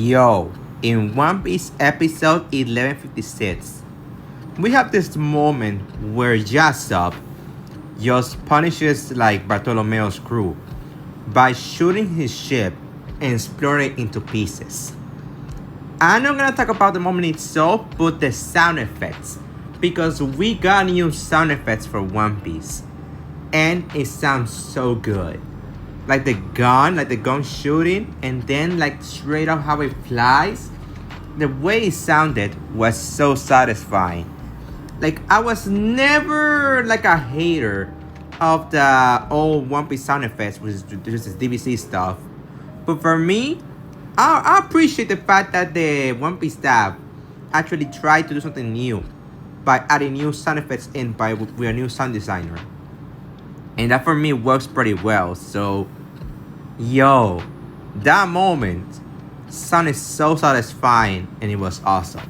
Yo, in One Piece episode 1156, we have this moment where Yasopp just punishes like Bartolomeo's crew by shooting his ship and splitting it into pieces. I'm not gonna talk about the moment itself, but the sound effects, because we got new sound effects for One Piece, and it sounds so good. Like the gun shooting, and then like straight up how it flies. The way it sounded was so satisfying. Like I was never like a hater of the old One Piece sound effects, which is just DVC stuff. But for me, I appreciate the fact that the One Piece staff actually tried to do something new by adding new sound effects in by with a new sound designer. And that for me works pretty well. So, yo, that moment sounded so satisfying and it was awesome.